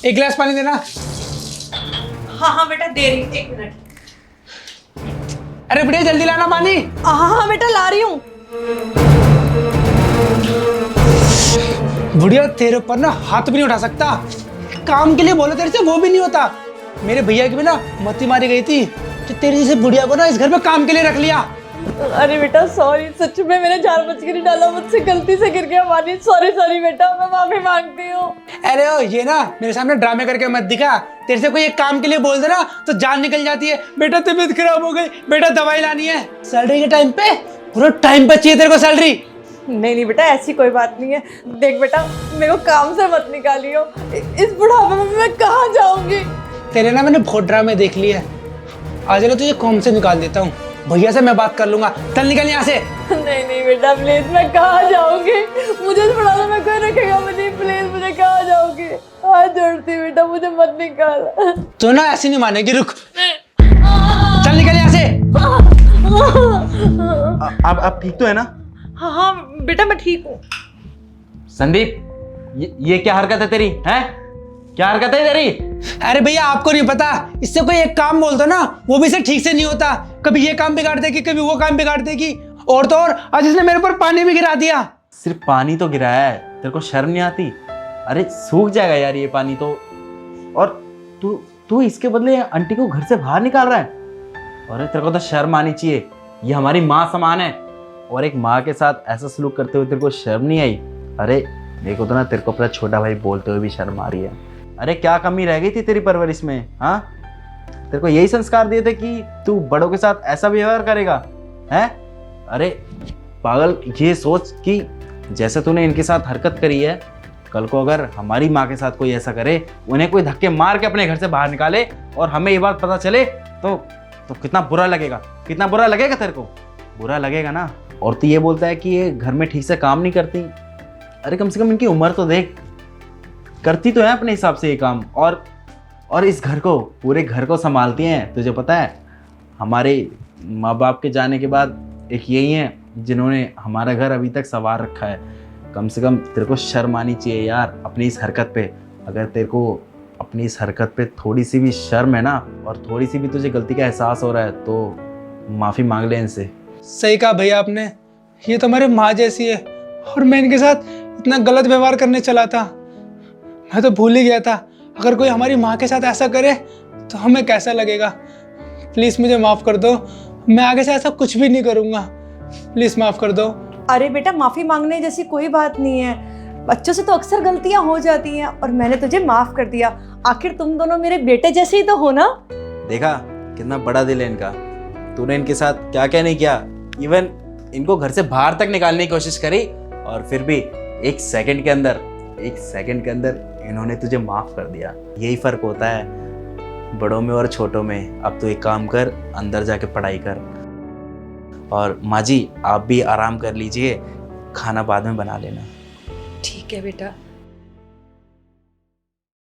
एक गिलास पानी देना। हाँ हाँ बेटा दे रही हूँ, 1 मिनट। अरे बुढ़िया जल्दी लाना पानी। हाँ हाँ बेटा ला रही हूँ। बुढ़िया तेरे ऊपर ना हाथ भी नहीं उठा सकता, काम के लिए बोलो तेरे से वो भी नहीं होता। मेरे भैया की भी ना मती मारी गई थी, तो तेरी जैसे बुढ़िया को ना इस घर में काम के लिए रख लिया। अरे बेटा सॉरी, सच में मैंने जानबूझ के नहीं डाला, मुझसे गलती से गिर गया पानी। सॉरी सॉरी बेटा, मैं माफी मांगती हूँ। अरे ओ ये ना मेरे सामने ड्रामे करके मत दिखा। तेरे से कोई एक काम के लिए बोल देना तो जान निकल जाती है। बेटा तबीयत खराब हो गई, बेटा दवाई लानी है। सैलरी के टाइम पे पूरा टाइम पे चाहिए तेरे को सैलरी। नहीं नहीं बेटा ऐसी कोई बात नहीं है। देख बेटा मेरे को काम से मत निकालियो, इस बुढ़ापे में मैं कहाँ जाऊंगी। तेरे ना मैंने बहुत ड्रामे देख लिए। आज ना तुझे कॉम से निकाल देता हूँ, भैया से मैं बात कर लूंगा। चल निकल यहाँ से। नहीं नहीं बेटा प्लीज, मैं कहाँ जाऊंगी। मुझे इस बुढ़ापे में कोई रखेगा नहीं, प्लीज मुझे कहाँ जाऊंगी। हाथ जोड़ती बेटा, मुझे मत निकाल। तो ना ऐसी नहीं मानेगी, रुक। चल निकल यहाँ से। आप ठीक तो है ना? हाँ हाँ बेटा मैं ठीक हूँ। संदीप ये क्या हरकत है तेरी? हैं क्या हरकत है तेरी? अरे भैया आपको नहीं पता, इससे कोई एक काम बोल दो ना वो भी से ठीक से नहीं होता। कभी ये काम बिगाड़ देगी, कभी वो काम बिगाड़ देगी। और तो और आज इसने मेरे ऊपर पानी भी गिरा दिया। सिर्फ पानी तो गिराया है, तेरे को शर्म नहीं आती? अरे सूख जाएगा यार ये पानी तो। और तू इसके बदले आंटी को घर से बाहर निकाल रहा है। अरे तेरे को तो शर्म आनी चाहिए, ये हमारी माँ समान है। और एक माँ के साथ ऐसा सलूक करते हुए तेरे को शर्म नहीं आई? अरे मेरे को तो ना तेरे को अपना छोटा भाई बोलते हुए भी शर्म आ रही है। अरे क्या कमी रह गई थी तेरी परवरिश में? हाँ तेरे को यही संस्कार दिए थे कि तू बड़ों के साथ ऐसा व्यवहार करेगा? हैं अरे पागल, ये सोच कि जैसे तूने इनके साथ हरकत करी है, कल को अगर हमारी माँ के साथ कोई ऐसा करे, उन्हें कोई धक्के मार के अपने घर से बाहर निकाले और हमें ये बात पता चले तो कितना बुरा लगेगा। कितना बुरा लगेगा तेरे को? बुरा लगेगा ना। और तू ये बोलता है कि ये घर में ठीक से काम नहीं करती। अरे कम से कम इनकी उम्र तो देख, करती तो है अपने हिसाब से ये काम। और इस घर को, पूरे घर को संभालती हैं। तुझे पता है हमारे माँ बाप के जाने के बाद एक यही है जिन्होंने हमारा घर अभी तक संवार रखा है। कम से कम तेरे को शर्म आनी चाहिए यार अपनी इस हरकत पे। अगर तेरे को अपनी इस हरकत पे थोड़ी सी भी शर्म है ना, और थोड़ी सी भी तुझे गलती का एहसास हो रहा है, तो माफ़ी मांग ले इनसे। सही कहा भैया आपने, ये तो हमारी माँ जैसी है और मैं इनके साथ इतना गलत व्यवहार करने चला था। मैं तो भूल ही गया था, अगर कोई हमारी माँ के साथ ऐसा करे तो हमें कैसा लगेगा। प्लीज़ मुझे माफ़ कर दो, मैं आगे से ऐसा कुछ भी नहीं करूँगा। प्लीज़ माफ़ कर दो। अरे बेटा माफी मांगने जैसी कोई बात नहीं है, बच्चों से तो अक्सर गलतियां हो जाती हैं और मैंने तुझे माफ कर दिया। आखिर तुम दोनों मेरे बेटे जैसे ही तो हो ना। देखा कितना बड़ा दिल है इनका। तूने इनके साथ क्या क्या नहीं किया, इवन इनको घर से बाहर तक निकालने की कोशिश करी, और फिर भी एक सेकंड के अंदर इन्होंने तुझे माफ कर दिया। यही फर्क होता है बड़ों में और छोटों में। अब तो एक काम कर, अंदर जाके पढ़ाई कर। और माँ जी आप भी आराम कर लीजिए, खाना बाद में बना लेना। ठीक है बेटा।